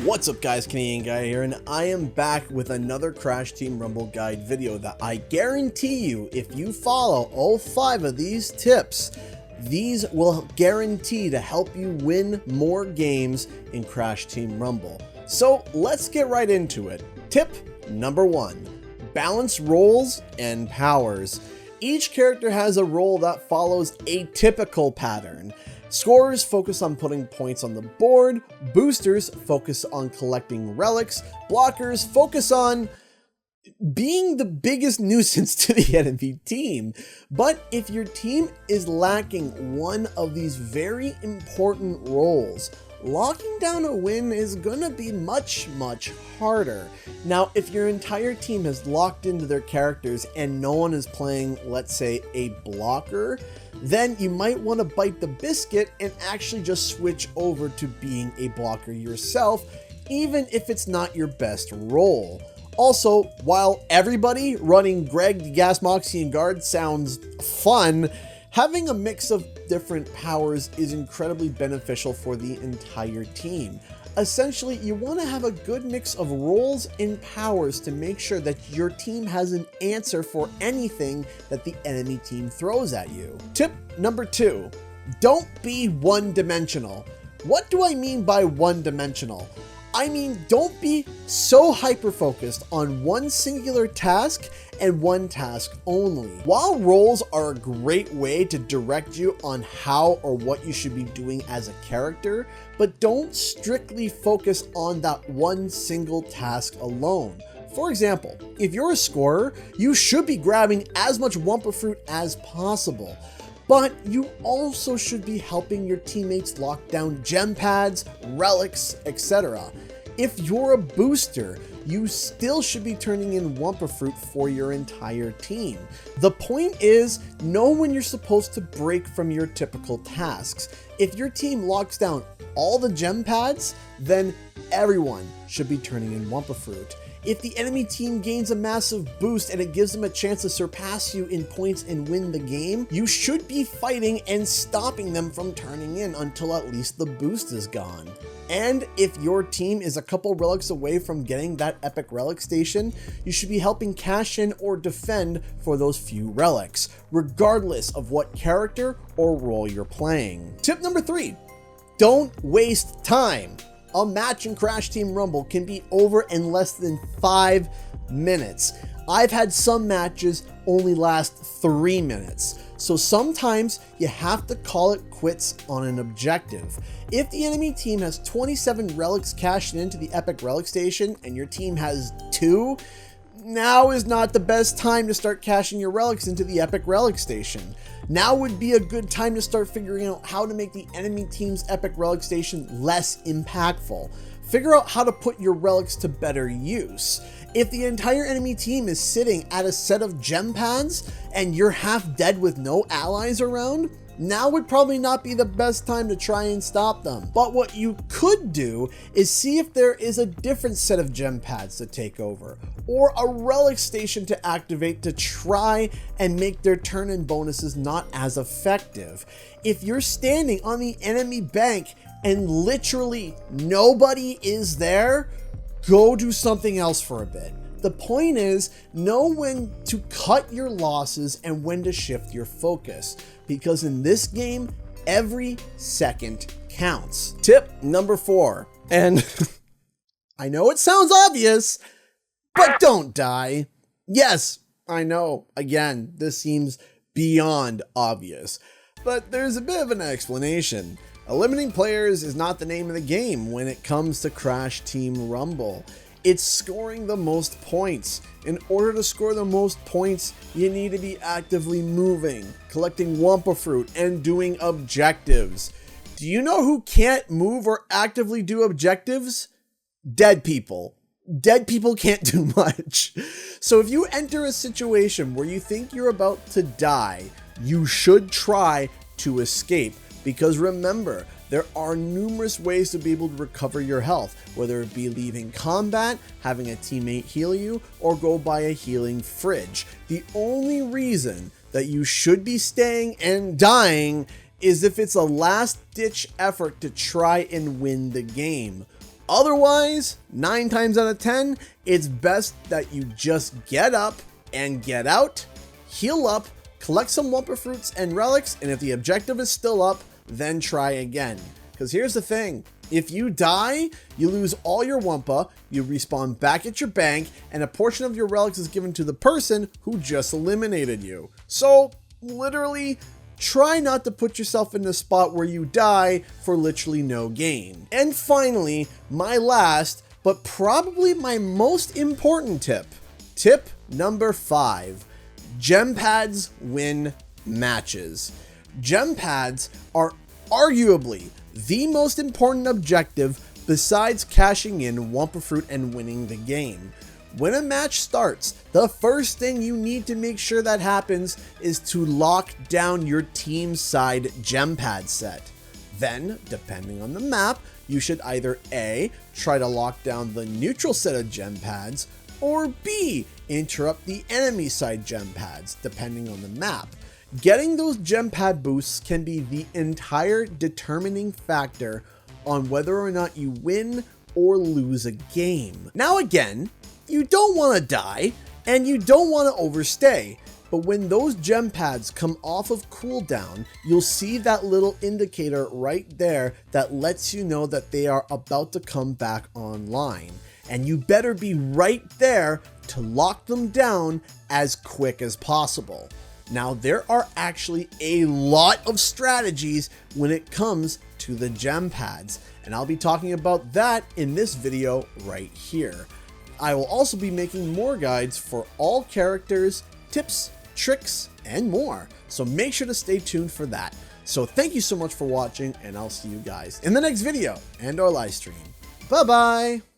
What's up guys, Canadian Guy here, and I am back with another Crash Team Rumble guide video that I guarantee you, if you follow all 5 of these tips, these will guarantee to help you win more games in Crash Team Rumble. So let's get right into it. Tip number 1, balance roles and powers. Each character has a role that follows a typical pattern. Scorers focus on putting points on the board, boosters focus on collecting relics, blockers focus on being the biggest nuisance to the enemy team. But if your team is lacking one of these very important roles, locking down a win is gonna be much harder. Now, if your entire team has locked into their characters and no one is playing, let's say, a blocker, then you might want to bite the biscuit and actually just switch over to being a blocker yourself, even if it's not your best role. Also, while everybody running Greg, Gas, Moxie, and Guard sounds fun, having a mix of different powers is incredibly beneficial for the entire team. Essentially, you want to have a good mix of roles and powers to make sure that your team has an answer for anything that the enemy team throws at you. Tip number 2, don't be one-dimensional. What do I mean by one-dimensional? I mean, don't be so hyper-focused on one singular task and one task only. While roles are a great way to direct you on how or what you should be doing as a character, but don't strictly focus on that one single task alone. For example, if you're a scorer, you should be grabbing as much wumpa fruit as possible. But you also should be helping your teammates lock down gem pads, relics, etc. If you're a booster, you still should be turning in wumpa fruit for your entire team. The point is, know when you're supposed to break from your typical tasks. If your team locks down all the gem pads, then everyone should be turning in wumpa fruit. If the enemy team gains a massive boost and it gives them a chance to surpass you in points and win the game, you should be fighting and stopping them from turning in until at least the boost is gone. And if your team is a couple relics away from getting that epic relic station, you should be helping cash in or defend for those few relics, regardless of what character or role you're playing. Tip number 3, don't waste time. A match in Crash Team Rumble can be over in less than 5 minutes. I've had some matches only last 3 minutes. So sometimes you have to call it quits on an objective. If the enemy team has 27 relics cashed into the epic relic station and your team has 2, now is not the best time to start cashing your relics into the epic relic station. Now would be a good time to start figuring out how to make the enemy team's epic relic station less impactful. Figure out how to put your relics to better use. If the entire enemy team is sitting at a set of gem pads and you're half dead with no allies around, now would probably not be the best time to try and stop them. But what you could do is see if there is a different set of gem pads to take over, or a relic station to activate to try and make their turn-in bonuses not as effective. If you're standing on the enemy bank and literally nobody is there, go do something else for a bit. The point is, know when to cut your losses and when to shift your focus, because in this game, every second counts. Tip number 4, and I know it sounds obvious, but don't die. Yes, I know, again, this seems beyond obvious, but there's a bit of an explanation. Eliminating players is not the name of the game when it comes to Crash Team Rumble. It's scoring the most points. In order to score the most points, you need to be actively moving, collecting wumpa fruit, and doing objectives. Do you know who can't move or actively do objectives? Dead people. Dead people can't do much. So if you enter a situation where you think you're about to die, you should try to escape. Because remember, there are numerous ways to be able to recover your health, whether it be leaving combat, having a teammate heal you, or go buy a healing fridge. The only reason that you should be staying and dying is if it's a last-ditch effort to try and win the game. Otherwise, 9 times out of 10, it's best that you just get up and get out, heal up, collect some wumpa fruits and relics, and if the objective is still up, then try again. Because here's the thing, if you die, you lose all your wumpa, you respawn back at your bank, and a portion of your relics is given to the person who just eliminated you. So, literally, try not to put yourself in a spot where you die for literally no gain. And finally, my last, but probably my most important tip. Tip number 5. Gem pads win matches. Gem pads are arguably the most important objective besides cashing in wumpa fruit and winning the game. When a match starts, the first thing you need to make sure that happens is to lock down your team's side gem pad set. Then, depending on the map, you should either A, try to lock down the neutral set of gem pads, or B, interrupt the enemy side gem pads, depending on the map. Getting those gem pad boosts can be the entire determining factor on whether or not you win or lose a game. Now again, you don't want to die, and you don't want to overstay, but when those gem pads come off of cooldown, you'll see that little indicator right there that lets you know that they are about to come back online. And you better be right there to lock them down as quick as possible. Now, there are actually a lot of strategies when it comes to the gem pads, and I'll be talking about that in this video right here. I will also be making more guides for all characters, tips, tricks, and more. So make sure to stay tuned for that. So thank you so much for watching, and I'll see you guys in the next video and our live stream. Bye-bye.